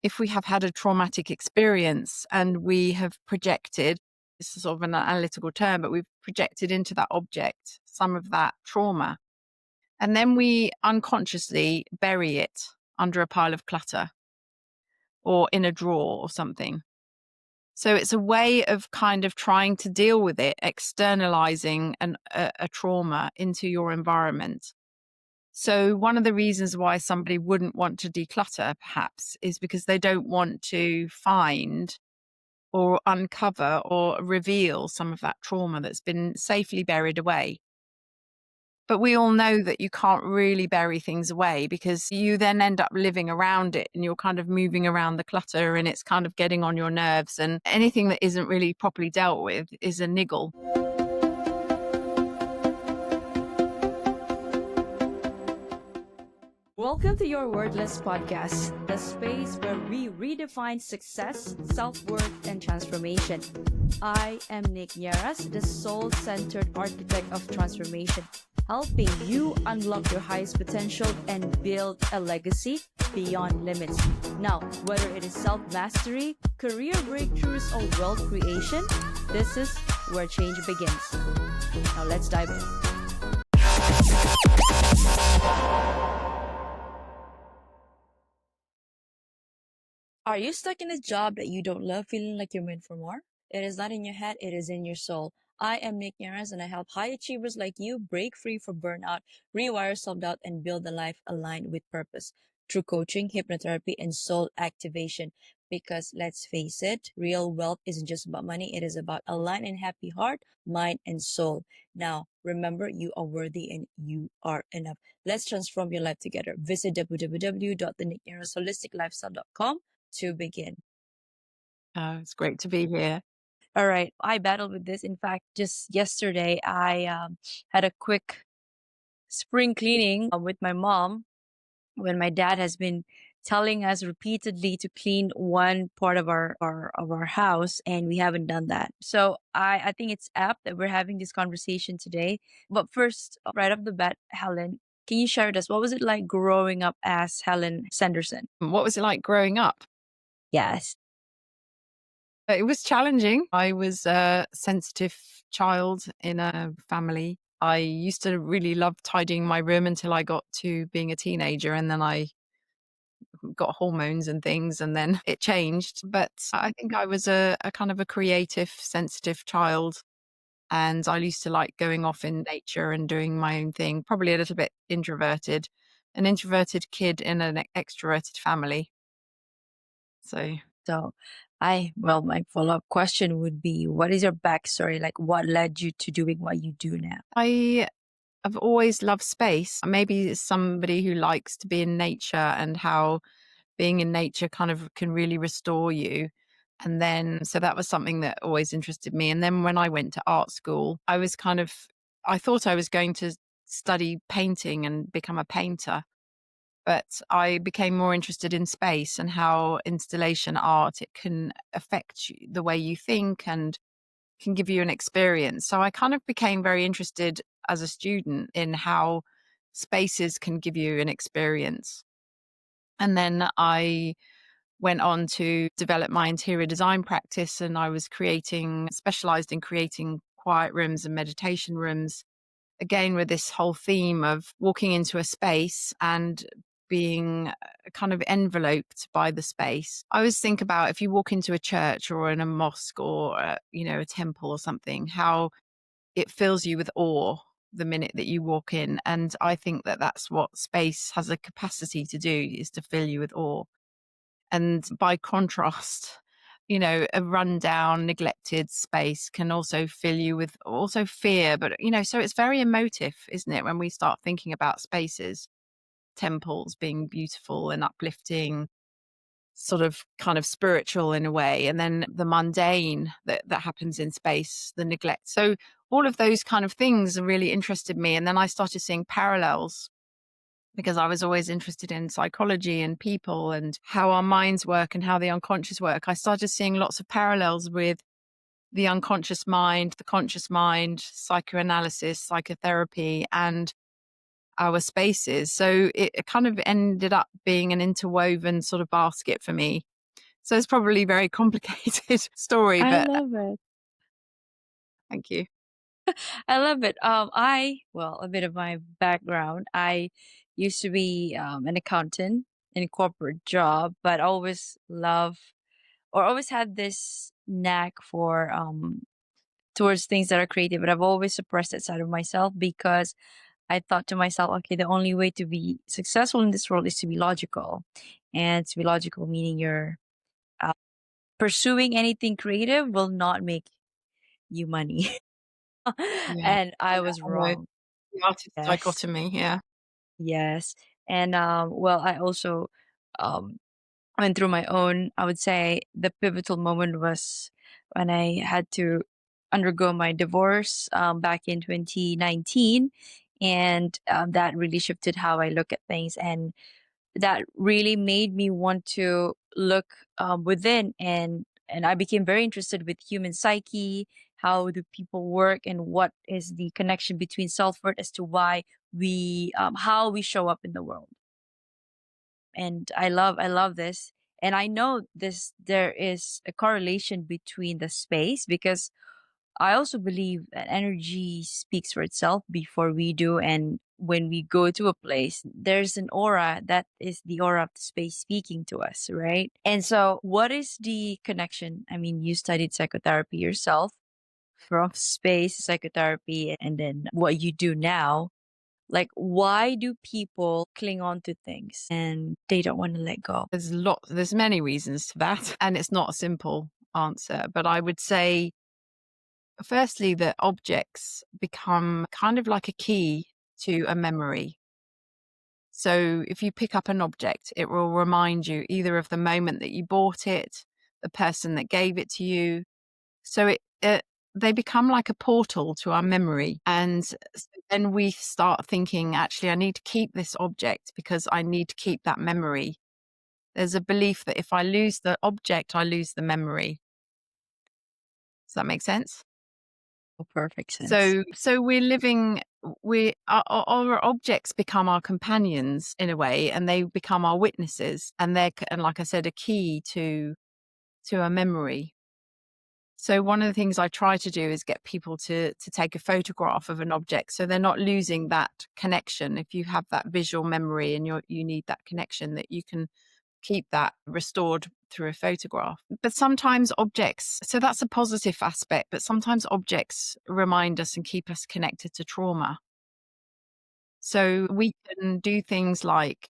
if we have had a traumatic experience and we have projected, this is sort of an analytical term, but we've projected into that object some of that trauma. And then we unconsciously bury it under a pile of clutter or in a drawer or something. So it's a way of kind of trying to deal with it, externalizing a trauma into your environment. So one of the reasons why somebody wouldn't want to declutter, perhaps, is because they don't want to find or uncover or reveal some of that trauma that's been safely buried away. But we all know that you can't really bury things away because you then end up living around it and you're kind of moving around the clutter and it's kind of getting on your nerves. And anything that isn't really properly dealt with is a niggle. Welcome to Your Wordless podcast, the space where we redefine success, self-worth, and transformation. I am Nierras, the soul-centered architect of transformation, helping you unlock your highest potential and build a legacy beyond limits. Now, whether it is self-mastery, career breakthroughs, or wealth creation, this is where change begins. Now let's dive in. Are you stuck in a job that you don't love, feeling like you're meant for more? It is not in your head, it is in your soul. I am Nierras, and I help high achievers like you break free from burnout, rewire self-doubt, and build a life aligned with purpose through coaching, hypnotherapy, and soul activation. Because let's face it, real wealth isn't just about money, it is about a aligned and happy heart, mind, and soul. Now, remember, you are worthy and you are enough. Let's transform your life together. Visit www.thenierrasholisticlifestyle.com to begin. It's great to be here. All right. I battled with this. In fact, just yesterday, I had a quick spring cleaning with my mom when my dad has been telling us repeatedly to clean one part of our house, and we haven't done that. So I think it's apt that we're having this conversation today. But first, right off the bat, Helen, can you share with us what was it like growing up as Helen Sanderson? What was it like growing up? Yes. It was challenging. I was a sensitive child in a family. I used to really love tidying my room until I got to being a teenager, and then I got hormones and things, and then it changed. But I think I was a kind of a creative, sensitive child, and I used to like going off in nature and doing my own thing, probably a little bit introverted, an introverted kid in an extroverted family. So my follow-up question would be, what is your backstory? Like, what led you to doing what you do now? I've always loved space. Maybe it's somebody who likes to be in nature and how being in nature kind of can really restore you. And then, so that was something that always interested me. And then when I went to art school, I thought I was going to study painting and become a painter. But I became more interested in space and how installation art, it can affect the way you think and can give you an experience. So I kind of became very interested as a student in how spaces can give you an experience. And then I went on to develop my interior design practice, and I was specialized in creating quiet rooms and meditation rooms, again with this whole theme of walking into a space and being kind of enveloped by the space. I always think about if you walk into a church or in a mosque or a temple or something, how it fills you with awe the minute that you walk in. And I think that that's what space has a capacity to do, is to fill you with awe. And by contrast, a rundown, neglected space can also fill you with also fear. But, so it's very emotive, isn't it? When we start thinking about spaces, temples being beautiful and uplifting, sort of kind of spiritual in a way. And then the mundane that happens in space, the neglect. So all of those kind of things really interested me. And then I started seeing parallels, because I was always interested in psychology and people and how our minds work and how the unconscious work. I started seeing lots of parallels with the unconscious mind, the conscious mind, psychoanalysis, psychotherapy. And our spaces. So it kind of ended up being an interwoven sort of basket for me. So it's probably a very complicated story, I but love it. thank you. I love it. Well, a bit of my background. I used to be an accountant in a corporate job, but always love or always had this knack for towards things that are creative. But I've always suppressed that side of myself because I thought to myself, okay, the only way to be successful in this world is to be logical, and to be logical meaning you're uh, pursuing anything creative will not make you money. Yeah, And I was I know. wrong. The artist Yes. dichotomy, yeah. Yes. And well, I also um went through my own, I would say the pivotal moment was when I had to undergo my divorce back in 2019. And that really shifted how I look at things. And that really made me want to look within, and I became very interested with human psyche, how do people work, and what is the connection between self-worth as to why we how we show up in the world. And I love this, and I know this there is a correlation between the space, because I also believe that energy speaks for itself before we do. And when we go to a place, there's an aura that is the aura of the space speaking to us, right? And so, what is the connection? I mean, you studied psychotherapy yourself, from space psychotherapy, and then what you do now. Like, why do people cling on to things and they don't want to let go? There's many reasons to that, and it's not a simple answer. But I would say, firstly, that objects become kind of like a key to a memory. So if you pick up an object, it will remind you either of the moment that you bought it, the person that gave it to you. So they become like a portal to our memory. And then we start thinking, actually, I need to keep this object because I need to keep that memory. There's a belief that if I lose the object, I lose the memory. Does that make sense? Oh, perfect sense. So we're living, our objects become our companions in a way, and they become our witnesses, and and like I said, a key to a memory. So one of the things I try to do is get people to take a photograph of an object, so they're not losing that connection. If you have that visual memory and you need that connection, that you can keep that restored through a photograph. But sometimes objects, so that's a positive aspect, but sometimes objects remind us and keep us connected to trauma. So we can do things like,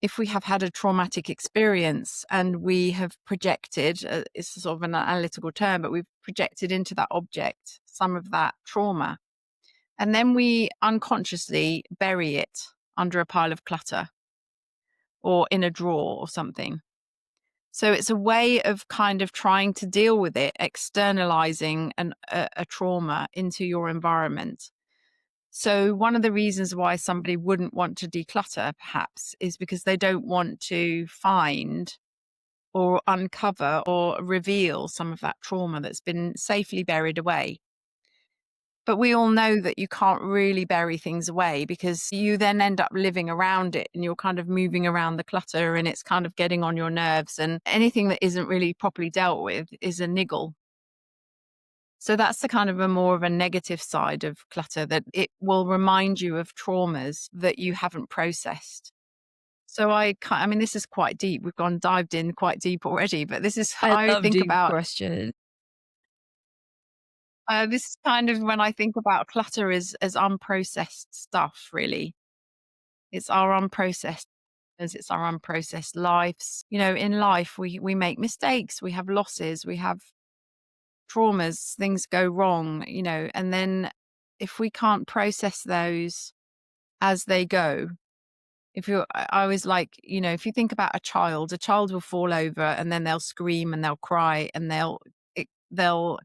if we have had a traumatic experience and we have projected, it's sort of an analytical term, but we've projected into that object some of that trauma. And then we unconsciously bury it under a pile of clutter or in a drawer or something. So it's a way of kind of trying to deal with it, externalizing a trauma into your environment. So one of the reasons why somebody wouldn't want to declutter, perhaps, is because they don't want to find or uncover or reveal some of that trauma that's been safely buried away. But we all know that you can't really bury things away, because you then end up living around it and you're kind of moving around the clutter and it's kind of getting on your nerves. And anything that isn't really properly dealt with is a niggle. So that's the kind of a more of a negative side of clutter, that it will remind you of traumas that you haven't processed. So I mean, this is quite deep. We've gone dived in quite deep already, but this is, I I love think deep about, question. this is kind of when I think about clutter as unprocessed stuff, really. It's our unprocessed, as it's our unprocessed lives. You know, in life, we make mistakes, we have losses, we have traumas, things go wrong, you know, and then if we can't process those as they go, if you're, I was like, you know, if you think about a child will fall over and then they'll scream and they'll cry and they'll they'll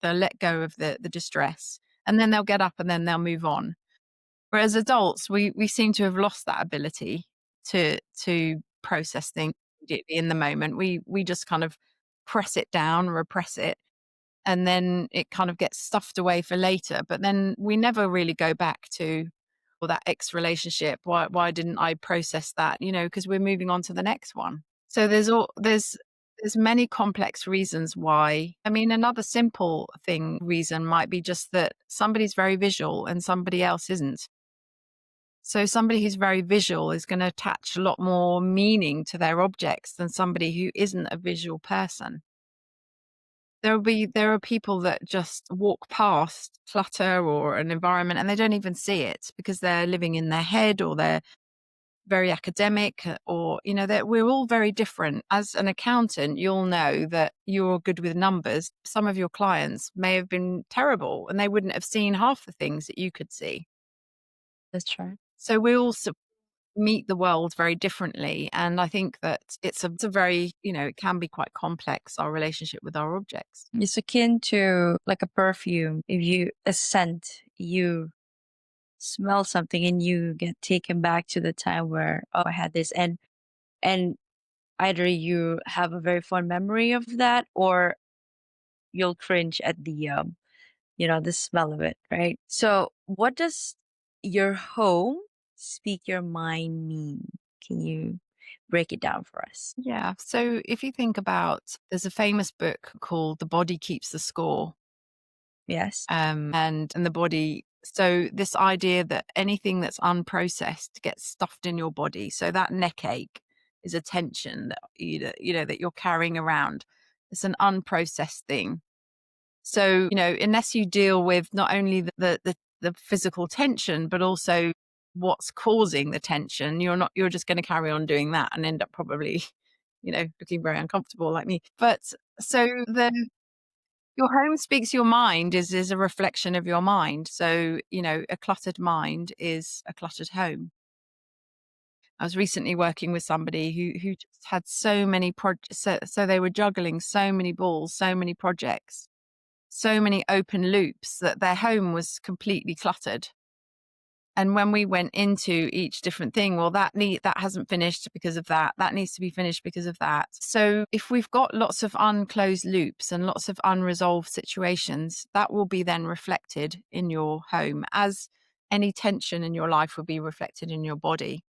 let go of the distress, and then they'll get up and then they'll move on. Whereas adults, we seem to have lost that ability to process things immediately in the moment. We just kind of press it down, repress it, and then it kind of gets stuffed away for later. But then we never really go back to or that ex relationship. Why didn't I process that? Because we're moving on to the next one. So there's many complex reasons why. I mean, another simple reason might be just that somebody's very visual and somebody else isn't. So somebody who's very visual is going to attach a lot more meaning to their objects than somebody who isn't a visual person. There are people that just walk past clutter or an environment and they don't even see it because they're living in their head, or they're very academic, or that we're all very different. As an accountant, you'll know that you're good with numbers. Some of your clients may have been terrible and they wouldn't have seen half the things that you could see. That's right. So we all meet the world very differently, and I think that it's a very, it can be quite complex, our relationship with our objects. It's akin to like a perfume. If you a scent, you smell something and you get taken back to the time where, oh, I had this, and either you have a very fond memory of that, or you'll cringe at the smell of it, right? So what does your home speak your mind mean? Can you break it down for us? Yeah. So if you think about, there's a famous book called The Body Keeps the Score. Yes. And the body. So this idea that anything that's unprocessed gets stuffed in your body. So that neck ache is a tension that that you're carrying around. It's an unprocessed thing. So unless you deal with not only the physical tension, but also what's causing the tension, you're just going to carry on doing that and end up probably looking very uncomfortable like me. But so the your home speaks your mind is a reflection of your mind. So, a cluttered mind is a cluttered home. I was recently working with somebody who just had so many projects. So they were juggling so many balls, so many projects, so many open loops, that their home was completely cluttered. And when we went into each different thing, well, that hasn't finished because of that. That needs to be finished because of that. So if we've got lots of unclosed loops and lots of unresolved situations, that will be then reflected in your home, as any tension in your life will be reflected in your body.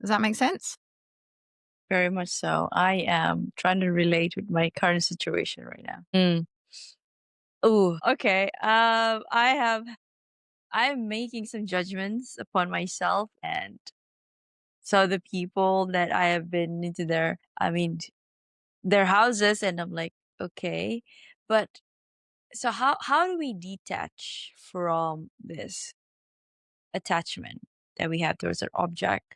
Does that make sense? Very much so. I am trying to relate with my current situation right now. Oh, okay. I'm making some judgments upon myself, and so the people that I have been into their houses, and I'm like, okay, but so how do we detach from this attachment that we have towards our object,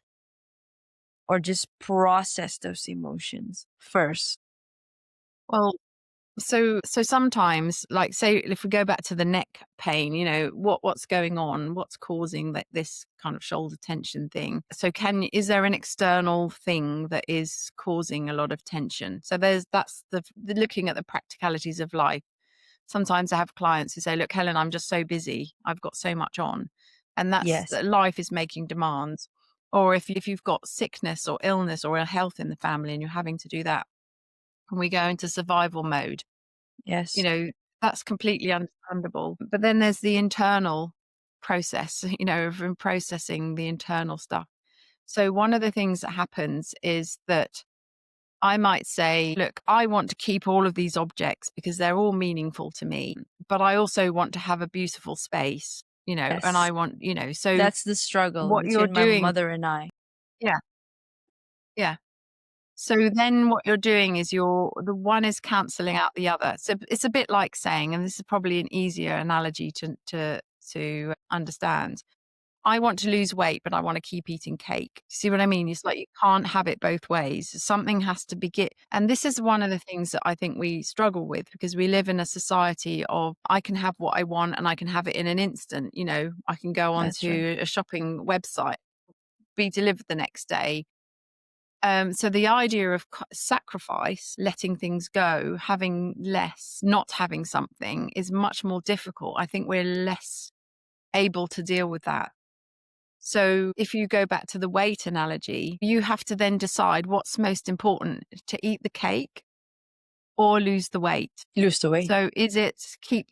or just process those emotions first? Well, so sometimes, like, say if we go back to the neck pain, what's going on, what's causing this kind of shoulder tension thing. So is there an external thing that is causing a lot of tension? So that's the looking at the practicalities of life. Sometimes I have clients who say, look, Helen, I'm just so busy, I've got so much on, and that's Yes. that life is making demands. Or if you've got sickness or illness or ill health in the family and you're having to do that, and we go into survival mode, you Yes. know, that's completely understandable. But then there's the internal process, of processing the internal stuff. So one of the things that happens is that I might say, look, I want to keep all of these objects because they're all meaningful to me, but I also want to have a beautiful space, and Yes. I want, so That's the struggle what you're between my doing, mother and I. yeah, yeah. So then what you're doing is the one is cancelling out the other. So it's a bit like saying, and this is probably an easier analogy to understand. I want to lose weight, but I want to keep eating cake. See what I mean? It's like you can't have it both ways. Something has to be and this is one of the things that I think we struggle with, because we live in a society of I can have what I want and I can have it in an instant. I can go That's right. onto a shopping website, be delivered the next day. So the idea of sacrifice, letting things go, having less, not having something is much more difficult. I think we're less able to deal with that. So if you go back to the weight analogy, you have to then decide what's most important, to eat the cake or lose the weight. Lose the weight. So is it keep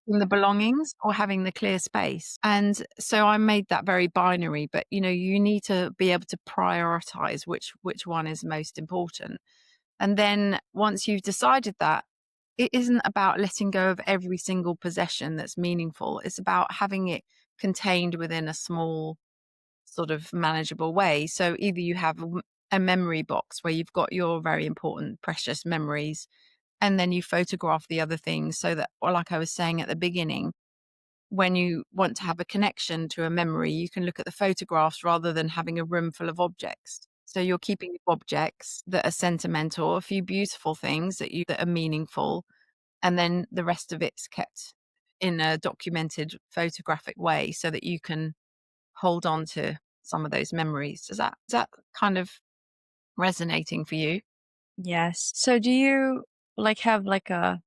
in the belongings or having the clear space. And so I made that very binary, but you need to be able to prioritize which one is most important. And then once you've decided that, it isn't about letting go of every single possession that's meaningful. It's about having it contained within a small, sort of manageable way. So either you have a memory box where you've got your very important, precious memories, and then you photograph the other things so that, or like I was saying at the beginning, when you want to have a connection to a memory, you can look at the photographs rather than having a room full of objects. So you're keeping the objects that are sentimental, a few beautiful things that are meaningful, and then the rest of it's kept in a documented photographic way so that you can hold on to some of those memories. Is that kind of resonating for you? Yes. So do you like have like a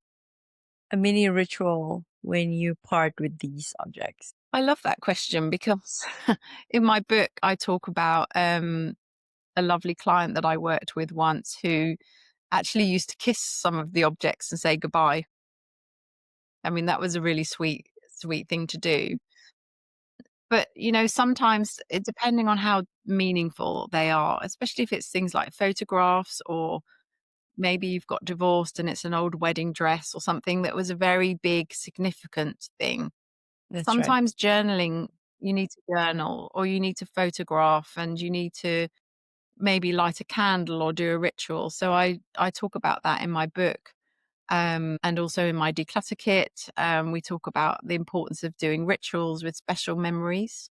mini ritual when you part with these objects? I love that question because in my book I talk about a lovely client that I worked with once who actually used to kiss some of the objects and say goodbye. I mean, that was a really sweet thing to do. But, sometimes depending on how meaningful they are, especially if it's things like photographs, or maybe you've got divorced and it's an old wedding dress or something that was a very big, significant thing. That's right. Sometimes journaling, you need to journal or you need to photograph and you need to maybe light a candle or do a ritual. So I talk about that in my book. And also in my declutter kit, we talk about the importance of doing rituals with special memories.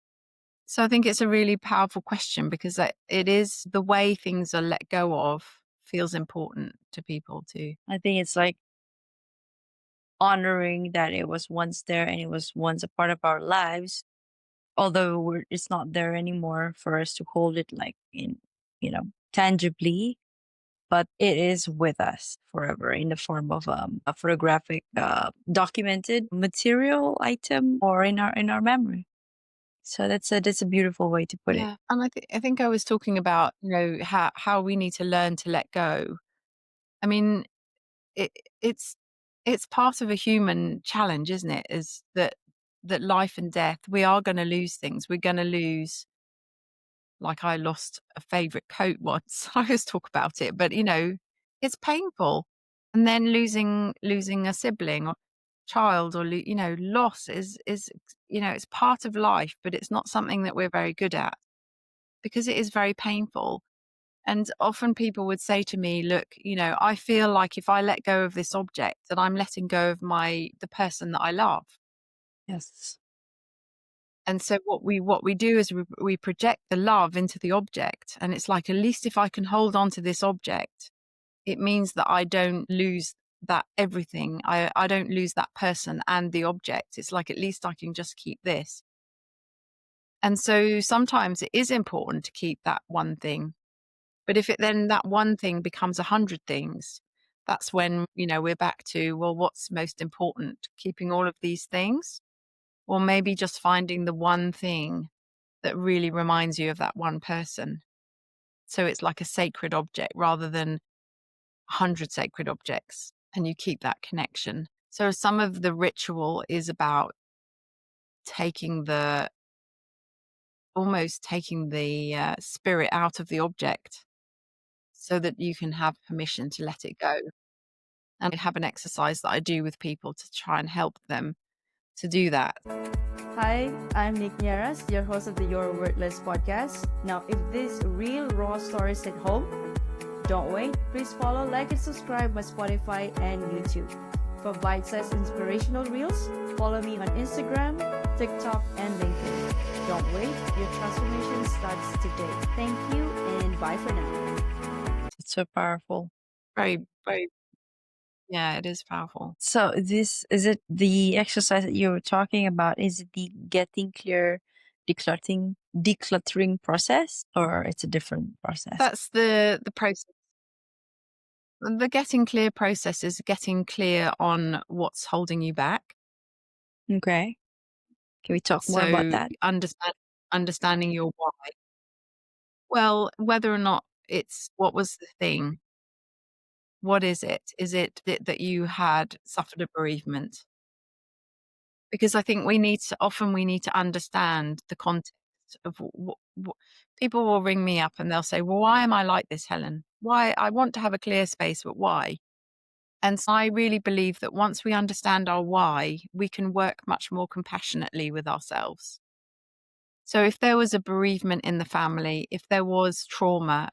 So I think it's a really powerful question because it is the way things are let go of feels important to people too. I think it's like honoring that it was once there and it was once a part of our lives, although it's not there anymore for us to hold it like in, tangibly, but it is with us forever in the form of a photographic, documented material item or in our memory. So that's a beautiful way to put it. Yeah, and I think I was talking about how we need to learn to let go. I mean, it, it's it's part of a human challenge, isn't it? Is that life and death, we are going to lose things. We're going to lose, like I lost a favorite coat once. I always talk about it, but it's painful. And then losing a sibling or child, or loss is it's part of life, but it's not something that we're very good at because it is very painful. And often people would say to me, look, I feel like if I let go of this object, that I'm letting go of the person that I love. Yes. And so what we do is we project the love into the object. And it's like, at least if I can hold on to this object, it means that I don't lose that everything. I don't lose that person and the object. It's like, at least I can just keep this. And so sometimes it is important to keep that one thing. But if that one thing becomes 100 things, that's when, we're back to, well, what's most important? Keeping all of these things? Or maybe just finding the one thing that really reminds you of that one person. So it's like a sacred object rather than 100 sacred objects, and you keep that connection. So some of the ritual is about taking the almost taking the spirit out of the object so that you can have permission to let it go. And I have an exercise that I do with people to try and help them to do that. Hi, I'm Nierras, your host of the Your Worthless podcast. Now, if these real raw stories hit home, don't wait. Please follow, like, and subscribe my Spotify and YouTube. For bite-sized inspirational reels, follow me on Instagram, TikTok, and LinkedIn. Don't wait. Your transformation starts today. Thank you, and bye for now. It's so powerful. Very, very, yeah, it is powerful. So this is it the exercise that you were talking about? Is it the getting clear, decluttering process, or it's a different process? That's the process. The getting clear process is getting clear on what's holding you back. Okay. Can we talk more about So that? understanding your why. Well, whether or not it's what was the thing? What is it? Is it that you had suffered a bereavement? because I think we need to understand the context of what people will ring me up and they'll say, well, why am I like this, Helen? Why? I want to have a clear space, but why? And so I really believe that once we understand our why, we can work much more compassionately with ourselves. So if there was a bereavement in the family, if there was trauma,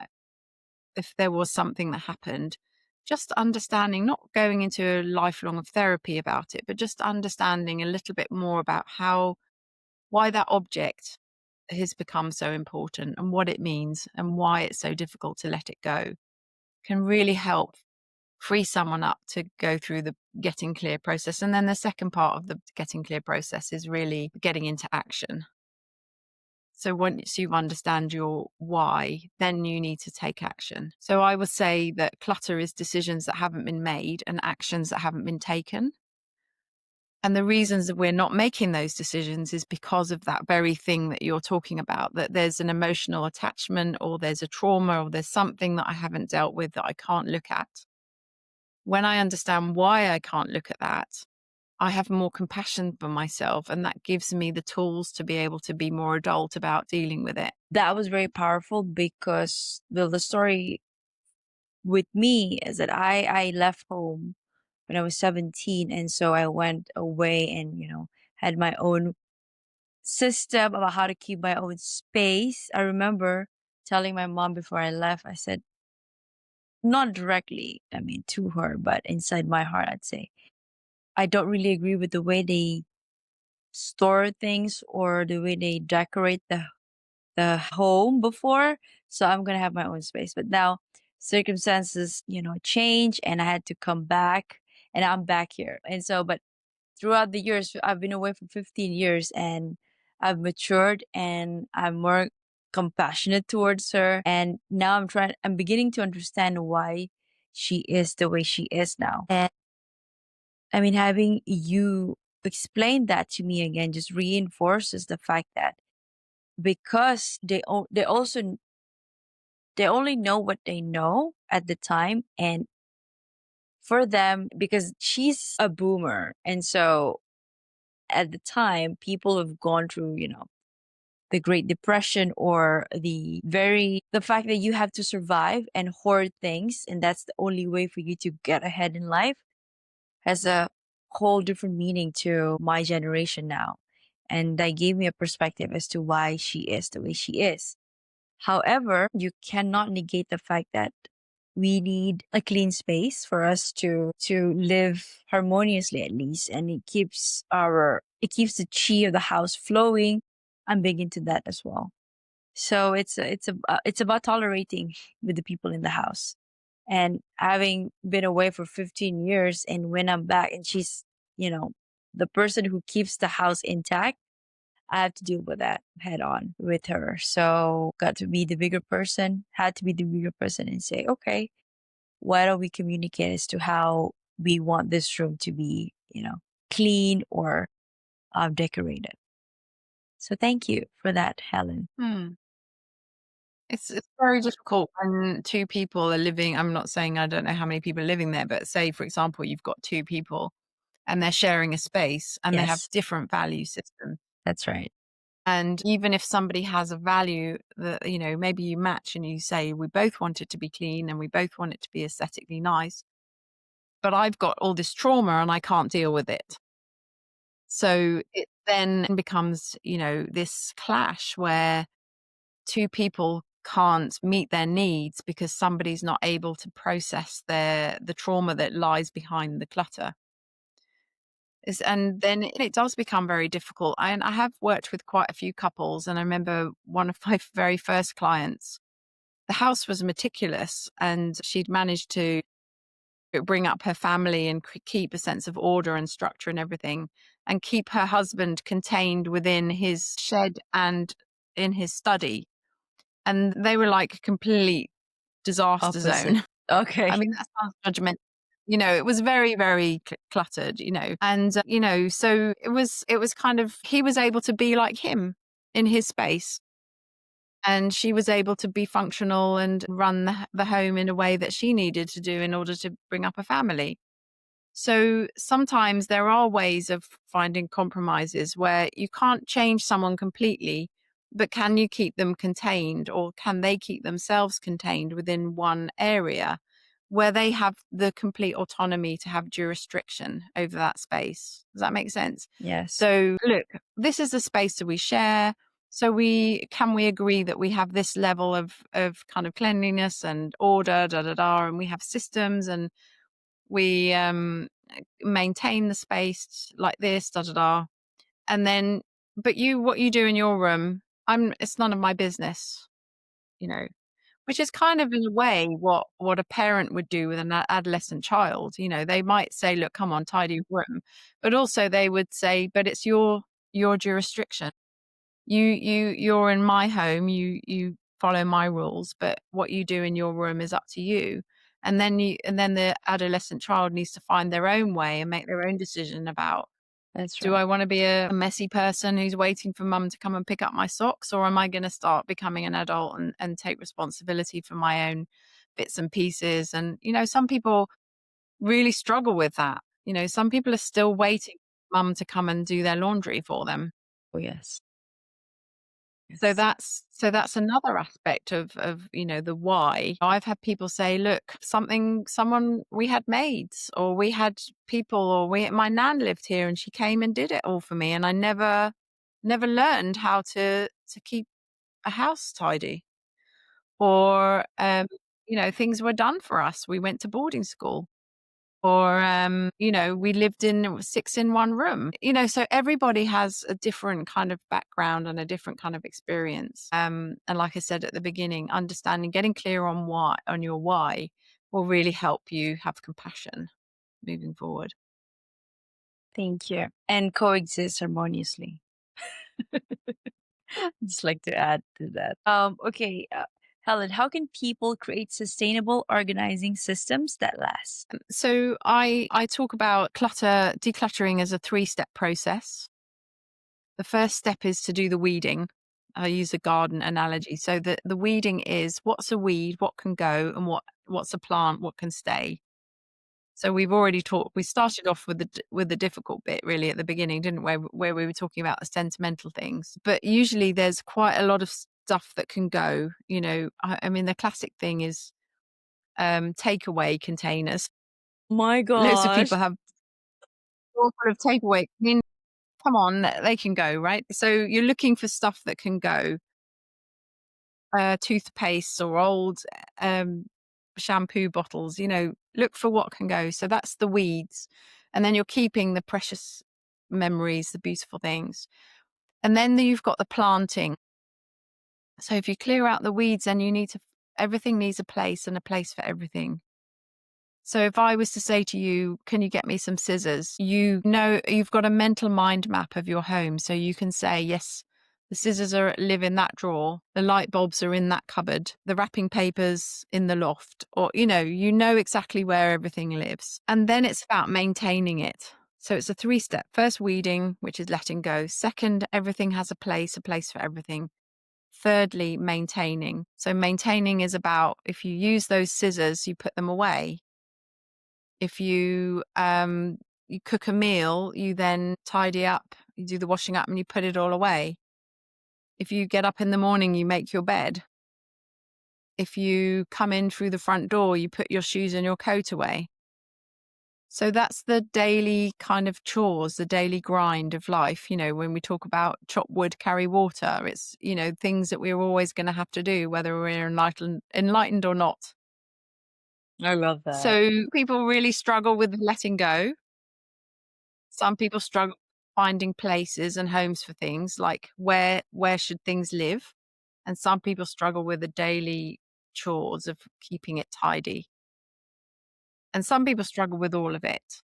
if there was something that happened, just understanding, not going into a lifelong of therapy about it, but just understanding a little bit more about why that object has become so important and what it means and why it's so difficult to let it go can really help free someone up to go through the getting clear process. And then the second part of the getting clear process is really getting into action. So once you understand your why, then you need to take action. So I would say that clutter is decisions that haven't been made and actions that haven't been taken. And the reasons that we're not making those decisions is because of that very thing that you're talking about, that there's an emotional attachment or there's a trauma or there's something that I haven't dealt with that I can't look at. When I understand why I can't look at that, I have more compassion for myself, and that gives me the tools to be able to be more adult about dealing with it. That was very powerful because the story with me is that I left home when I was 17. And so I went away and, had my own system about how to keep my own space. I remember telling my mom before I left, I said, not directly, I mean, to her, but inside my heart, I'd say, I don't really agree with the way they store things or the way they decorate the home before. So I'm gonna have my own space. But now circumstances, change and I had to come back and I'm back here. And so, but throughout the years, I've been away for 15 years and I've matured and I'm more compassionate towards her. And now I'm beginning to understand why she is the way she is now. And I mean, having you explain that to me again just reinforces the fact that because they only know what they know at the time, and for them, because she's a boomer, and so at the time people have gone through, the Great Depression or the fact that you have to survive and hoard things, and that's the only way for you to get ahead in life, has a whole different meaning to my generation now. And that gave me a perspective as to why she is the way she is. However, you cannot negate the fact that we need a clean space for us to live harmoniously, at least, and it keeps the chi of the house flowing. I'm big into that as well. So it's about tolerating with the people in the house. And having been away for 15 years, and when I'm back and she's, you know, the person who keeps the house intact, I have to deal with that head on with her. So got to be the bigger person, had to be the bigger person and say, okay, why don't we communicate as to how we want this room to be, clean or decorated. So thank you for that, Helen. It's very difficult when two people are living. I'm not saying I don't know how many people are living there, but say, for example, you've got two people and they're sharing a space and they have Yes, different value systems. that's right. And even if somebody has a value that, maybe you match and you say, we both want it to be clean and we both want it to be aesthetically nice, but I've got all this trauma and I can't deal with it. So it then becomes, this clash where two people can't meet their needs because somebody's not able to process the trauma that lies behind the clutter. And then it does become very difficult. And I have worked with quite a few couples, and I remember one of my very first clients, the house was meticulous and she'd managed to bring up her family and keep a sense of order and structure and everything, and keep her husband contained within his shed and in his study. And they were like complete disaster Opposite. zone. I Okay. mean, that sounds judgmental. It was very, very cluttered, and, so it was kind of, he was able to be like him in his space. And she was able to be functional and run the home in a way that she needed to do in order to bring up a family. So sometimes there are ways of finding compromises where you can't change someone completely, but can you keep them contained, or can they keep themselves contained within one area where they have the complete autonomy to have jurisdiction over that space? Does that make sense? Yes. So look, this is the space that we share. So we agree that we have this level of kind of cleanliness and order, and we have systems, and we maintain the space like this, and then, but what you do in your room, it's none of my business, you know, which is kind of in a way what a parent would do with an adolescent child. They might say, look, come on, tidy your room, but also they would say, but it's your jurisdiction. You're in my home, you follow my rules, but what you do in your room is up to you. And then the adolescent child needs to find their own way and make their own decision about, That's do right. I want to be a messy person who's waiting for mum to come and pick up my socks, or am I going to start becoming an adult and take responsibility for my own bits and pieces? And some people really struggle with that. Some people are still waiting for mum to come and do their laundry for them. Oh, yes. So Yes. that's another aspect of the why. I've had people say, look, someone we had maids, or we had people, or my nan lived here and she came and did it all for me, and I never learned how to keep a house tidy. Or things were done for us. We went to boarding school. Or we lived in 6 in one room. So everybody has a different kind of background and a different kind of experience. And like I said at the beginning, getting clear on your why will really help you have compassion moving forward. Thank you. And coexist harmoniously. Just like to add to that. Okay, Helen, how can people create sustainable organizing systems that last? So I talk about decluttering as a 3-step process. The first step is to do the weeding. I use a garden analogy. So the weeding is, what's a weed, what can go, and what's a plant, what can stay. So we started off with the difficult bit really at the beginning, didn't we? Where we were talking about the sentimental things. But usually there's quite a lot of stuff that can go. I mean, the classic thing is takeaway containers. My Loads of gosh. people have all full of takeaway. I mean, come on, they can go, right? So you're looking for stuff that can go. Toothpaste or old shampoo bottles, look for what can go. So that's the weeds. And then you're keeping the precious memories, the beautiful things. And then you've got the planting. So if you clear out the weeds, then everything needs a place, and a place for everything. So if I was to say to you, can you get me some scissors? You've got a mental mind map of your home. So you can say, yes, the scissors live in that drawer. The light bulbs are in that cupboard. The wrapping paper's in the loft. Or, you know exactly where everything lives. And then it's about maintaining it. So it's a 3-step. First, weeding, which is letting go. Second, everything has a place for everything. Thirdly, maintaining. So maintaining is about, if you use those scissors, you put them away. If you cook a meal, you then tidy up, you do the washing up, and you put it all away. If you get up in the morning, you make your bed. If you come in through the front door, you put your shoes and your coat away. So that's the daily kind of chores, the daily grind of life. When we talk about chop wood, carry water, it's, things that we're always going to have to do, whether we're enlightened or not. I love that. So people really struggle with letting go. Some people struggle finding places and homes for things, like where should things live? And some people struggle with the daily chores of keeping it tidy. And some people struggle with all of it.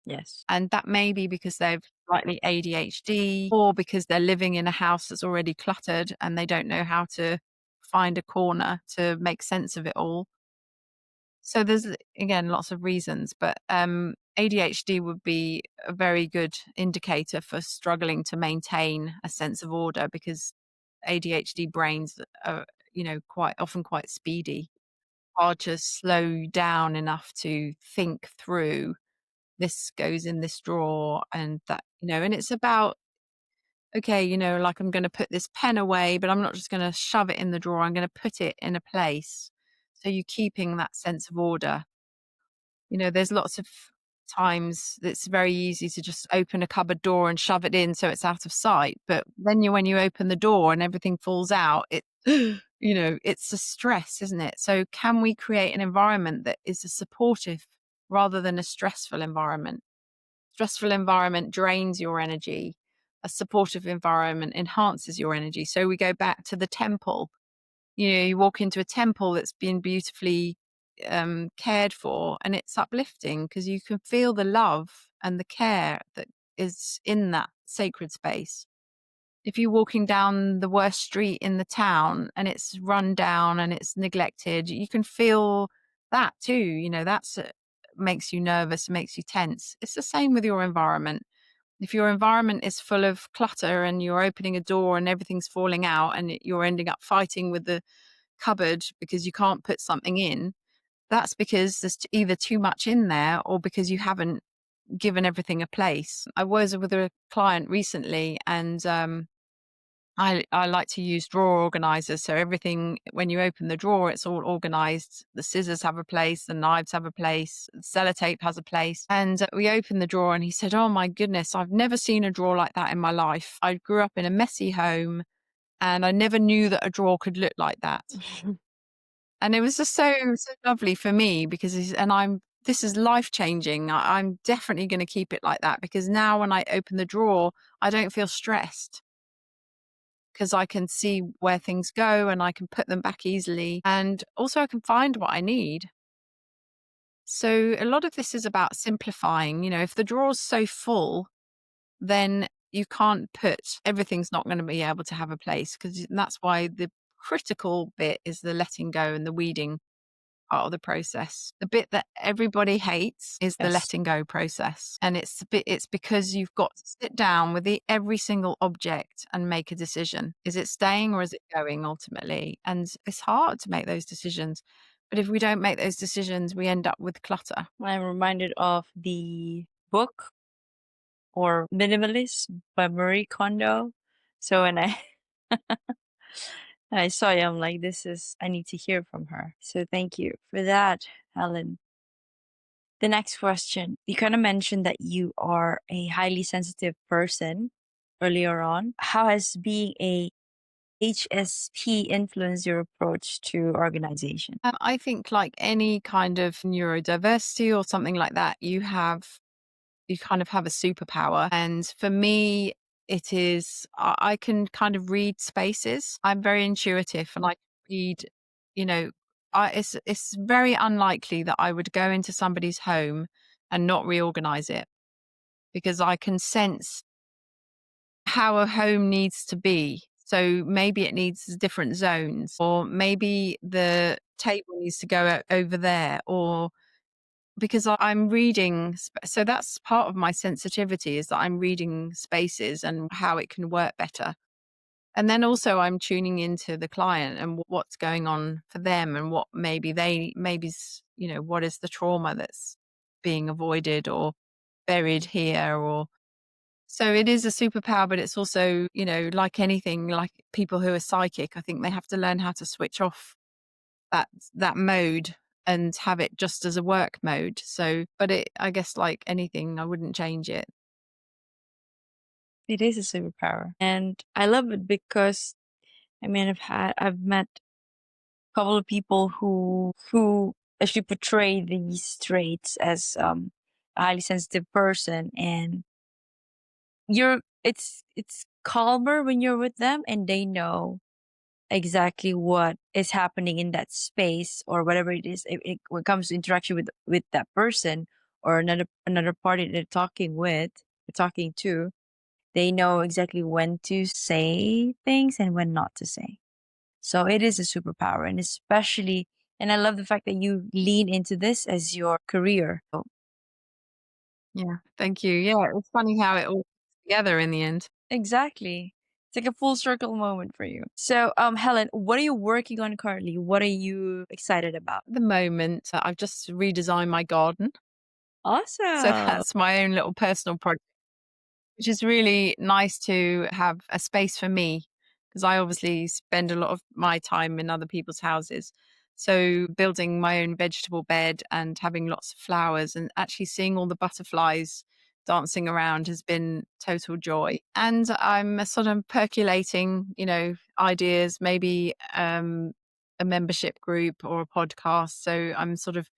Yes. And that may be because they've slightly ADHD, or because they're living in a house that's already cluttered and they don't know how to find a corner to make sense of it all. So there's, again, lots of reasons, but ADHD would be a very good indicator for struggling to maintain a sense of order, because ADHD brains are, quite often quite speedy, hard to slow down enough to think through this goes in this drawer and that, and it's about, okay, like I'm going to put this pen away, but I'm not just going to shove it in the drawer. I'm going to put it in a place. So you're keeping that sense of order. There's lots of times it's very easy to just open a cupboard door and shove it in so it's out of sight. But then when you open the door and everything falls out, it's a stress, isn't it? So can we create an environment that is a supportive rather than a stressful environment? Stressful environment drains your energy. A supportive environment enhances your energy. So we go back to the temple. You walk into a temple that's been beautifully cared for, and it's uplifting because you can feel the love and the care that is in that sacred space. If you're walking down the worst street in the town and it's run down and it's neglected, you can feel that too. That's makes you nervous, makes you tense. It's the same with your environment. If your environment is full of clutter and you're opening a door and everything's falling out and you're ending up fighting with the cupboard because you can't put something in, that's because there's either too much in there or because you haven't given everything a place. I was with a client recently, and I like to use drawer organizers. So everything, when you open the drawer, it's all organized. The scissors have a place, the knives have a place, the sellotape has a place. And we opened the drawer and he said, "Oh my goodness, I've never seen a drawer like that in my life. I grew up in a messy home and I never knew that a drawer could look like that." And it was just so lovely for me because this is life changing. I'm definitely going to keep it like that because now when I open the drawer, I don't feel stressed because I can see where things go and I can put them back easily. And also I can find what I need. So a lot of this is about simplifying. If the drawer's so full, then you can't everything's not going to be able to have a place, because that's why the critical bit is the letting go and the weeding part of the process. The bit that everybody hates is the Yes. letting go process. And it's because you've got to sit down with every single object and make a decision. Is it staying or is it going ultimately? And it's hard to make those decisions. But if we don't make those decisions, we end up with clutter. I'm reminded of the book or Minimalist by Marie Kondo. So when I saw it, I'm like, I need to hear from her. So thank you for that, Helen. The next question, you kind of mentioned that you are a highly sensitive person earlier on. How has being a HSP influenced your approach to organization? I think like any kind of neurodiversity or something like that, you kind of have a superpower. And for me, it is, I can kind of read spaces. I'm very intuitive and I can read, you know, it's very unlikely that I would go into somebody's home and not reorganize it, because I can sense how a home needs to be. So maybe it needs different zones, or maybe the table needs to go over there, or because I'm reading. So that's part of my sensitivity, is that I'm reading spaces and how it can work better. And then also I'm tuning into the client and what's going on for them, and what what is the trauma that's being avoided or buried here, or so it is a superpower. But it's also, like anything, like people who are psychic, I think they have to learn how to switch off that mode and have it just as a work mode. So, but I guess like anything, I wouldn't change it. It is a superpower. And I love it because I've met a couple of people who actually portray these traits as a highly sensitive person, and it's calmer when you're with them and they know exactly what is happening in that space or whatever it is. When it comes to interaction with that person or another party they're talking to, they know exactly when to say things and when not to say. So it is a superpower, and I love the fact that you lean into this as your career. So, Yeah. Thank you. Yeah. It's funny how it all comes together in the end. exactly. It's like a full circle moment for you. So, Helen, what are you working on currently? What are you excited about? At the moment, I've just redesigned my garden. So Awesome. that's my own little personal project, which is really nice to have a space for me because I obviously spend a lot of my time in other people's houses. So building my own vegetable bed and having lots of flowers and actually seeing all the butterflies dancing around has been total joy. And I'm sort of percolating, ideas, maybe a membership group or a podcast. So I'm sort of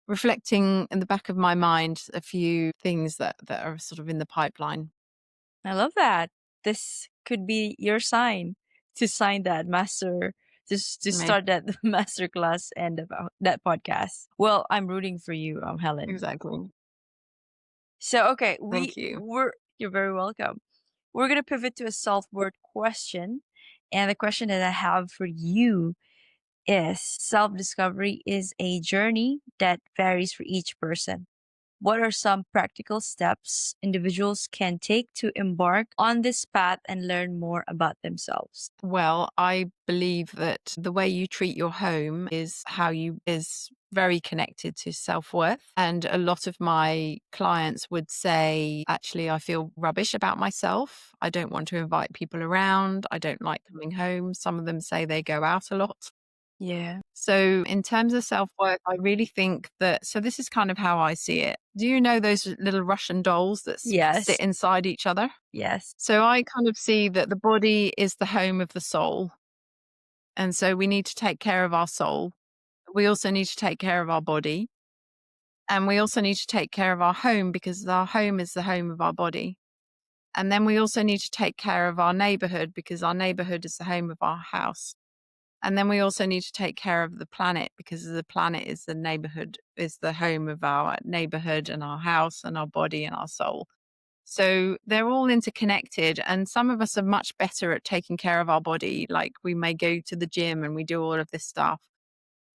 reflecting in the back of my mind a few things that are sort of in the pipeline. I love that. This could be your sign to sign that master, to Maybe. start that master class and about that podcast. Well, I'm rooting for you, Helen. Exactly. So okay, Thank you. you're very welcome. We're gonna pivot to a self-worth question. And the question that I have for you is self-discovery is a journey that varies for each person. What are some practical steps individuals can take to embark on this path and learn more about themselves? Well, I believe that the way you treat your home is very connected to self-worth. And a lot of my clients would say, actually, I feel rubbish about myself. I don't want to invite people around. I don't like coming home. Some of them say they go out a lot. Yeah. So, in terms of self worth, I really think that. So, this is kind of how I see it. Do you know those little Russian dolls that sit Yes. inside each other? Yes. So, I kind of see that the body is the home of the soul. And so, we need to take care of our soul. We also need to take care of our body. And we also need to take care of our home because our home is the home of our body. And then we also need to take care of our neighborhood because our neighborhood is the home of our house. And then we also need to take care of the planet because the planet is the neighborhood, is the home of our neighborhood and our house and our body and our soul. So they're all interconnected. And some of us are much better at taking care of our body. Like we may go to the gym and we do all of this stuff,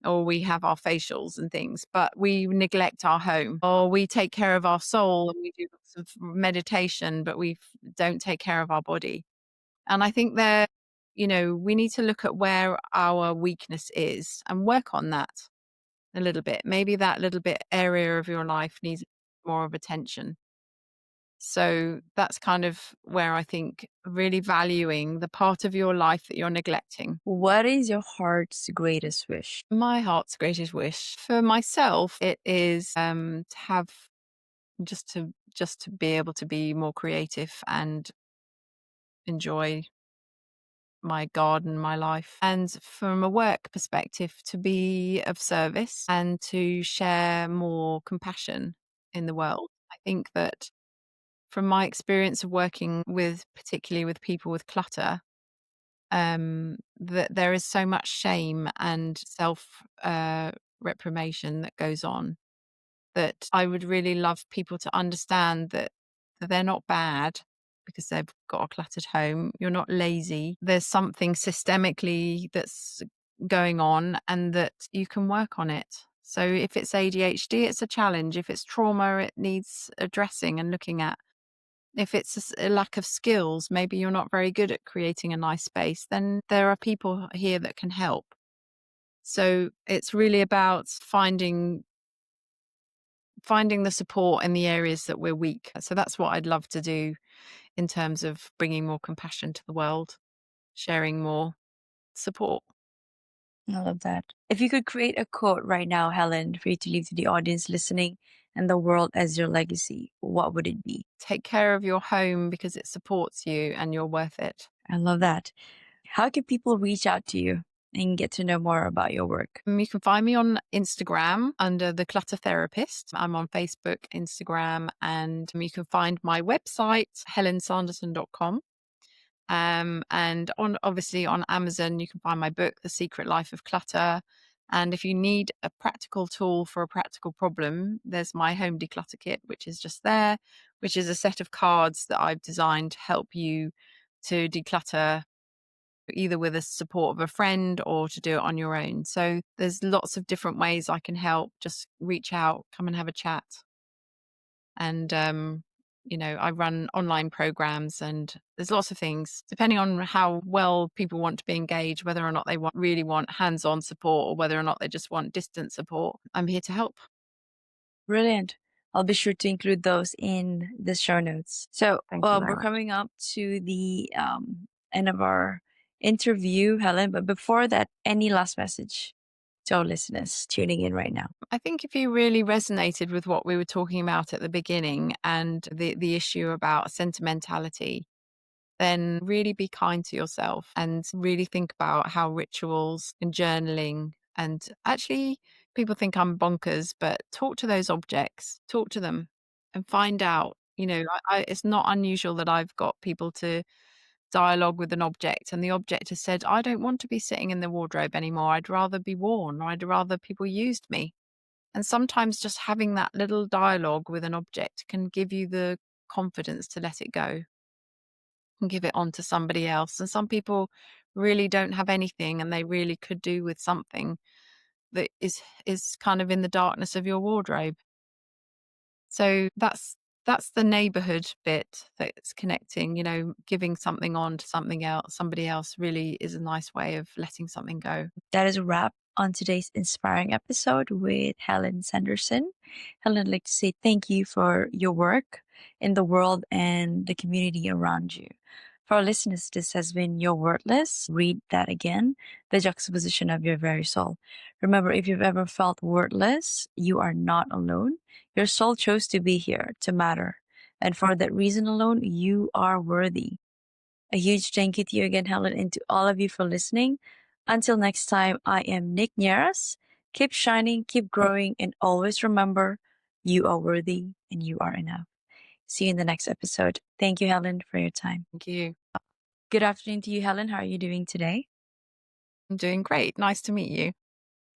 or we have our facials and things, but we neglect our home, or we take care of our soul and we do lots of meditation, but we don't take care of our body. And I think we need to look at where our weakness is and work on that a little bit. Maybe that little bit area of your life needs more of attention. So that's kind of where I think really valuing the part of your life that you're neglecting. What is your heart's greatest wish? My heart's greatest wish for myself, it is to have just to be able to be more creative and enjoy my garden, my life. And from a work perspective, to be of service and to share more compassion in the world. I think that from my experience of working with, particularly with people with clutter, that there is so much shame and self reprobation that goes on, that I would really love people to understand that they're not bad because they've got a cluttered home. You're not lazy. There's something systemically that's going on and that you can work on it. So if it's ADHD, it's a challenge. If it's trauma, it needs addressing and looking at. If it's a lack of skills, maybe you're not very good at creating a nice space, then there are people here that can help. So it's really about finding the support in the areas that we're weak. So that's what I'd love to do in terms of bringing more compassion to the world, sharing more support. I love that. If you could create a quote right now, Helen, for you to leave to the audience listening and the world as your legacy, what would it be? Take care of your home because it supports you and you're worth it. I love that. How can people reach out to you and get to know more about your work? You can find me on Instagram under the Clutter Therapist. I'm on Facebook, Instagram, and you can find my website, helensanderson.com. And obviously on Amazon, you can find my book, The Secret Life of Clutter. And if you need a practical tool for a practical problem, there's my home declutter kit, which is just there, which is a set of cards that I've designed to help you to declutter either with the support of a friend or to do it on your own. So there's lots of different ways I can help. Just reach out, come and have a chat. And I run online programs and there's lots of things depending on how well people want to be engaged, whether or not they really want hands-on support or whether or not they just want distant support. I'm here to help. Brilliant. I'll be sure to include those in the show notes. So Thank you very we're much. coming up to the end of our interview, Helen. But before that, any last message to our listeners tuning in right now? I think if you really resonated with what we were talking about at the beginning and the issue about sentimentality, then really be kind to yourself and really think about how rituals and journaling and actually people think I'm bonkers, but talk to those objects, talk to them and find out, it's not unusual that I've got people to dialogue with an object and the object has said, I don't want to be sitting in the wardrobe anymore. I'd rather be worn or I'd rather people used me. And sometimes just having that little dialogue with an object can give you the confidence to let it go and give it on to somebody else. And some people really don't have anything and they really could do with something that is kind of in the darkness of your wardrobe. So that's the neighborhood bit that's connecting, giving something on to something else, somebody else really is a nice way of letting something go. That is a wrap on today's inspiring episode with Helen Sanderson. Helen, I'd like to say thank you for your work in the world and the community around you. For our listeners, this has been Your Worthless. Read that again, the juxtaposition of your very soul. Remember, if you've ever felt worthless, you are not alone. Your soul chose to be here, to matter. And for that reason alone, you are worthy. A huge thank you to you again, Helen, and to all of you for listening. Until next time, I am Nierras. Keep shining, keep growing, and always remember you are worthy and you are enough. See you in the next episode. Thank you, Helen, for your time. Thank you. Good afternoon to you, Helen. How are you doing today? I'm doing great. Nice to meet you.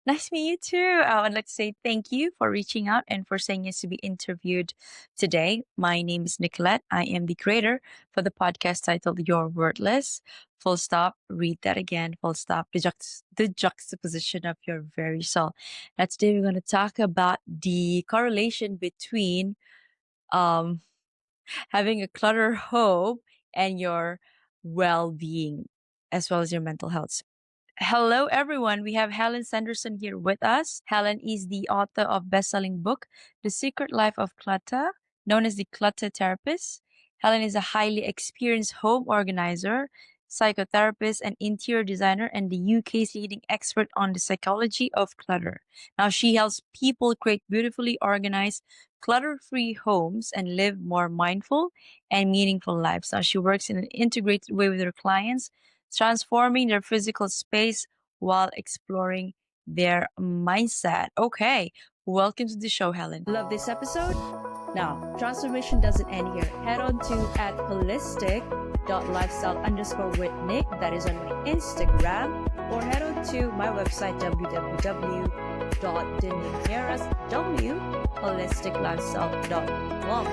Nice to meet you too. I'd like to say thank you for reaching out and for saying yes to be interviewed today. My name is Nicolette. I am the creator for the podcast titled You're Worthless. Full stop. Read that again. Full stop. The juxtaposition of your very soul. Now today we're going to talk about the correlation between having a clutter home and your well-being as well as your mental health. Hello, everyone. We have Helen Sanderson here with us. Helen is the author of bestselling book, The Secret Life of Clutter, known as the Clutter Therapist. Helen is a highly experienced home organizer, psychotherapist, and interior designer, and the UK's leading expert on the psychology of clutter. Now, she helps people create beautifully organized, clutter-free homes and live more mindful and meaningful lives. Now, she works in an integrated way with her clients, transforming their physical space while exploring their mindset. Okay, welcome to the show, Helen. Love this episode? Now, transformation doesn't end here. Head on to @holistic.lifestyle_with_Nick. That is on my Instagram. Or head on to my website, www.denierras.holisticlifestyle.com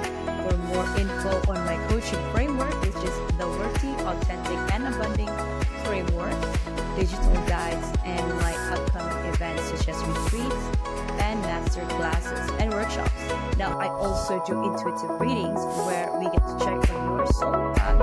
for more info on my coaching framework, which is the Worthy, Authentic, and Abundant Framework, digital guides, and my upcoming events such as retreats and master classes and workshops. Now, I also do intuitive readings where we get to check on your soul path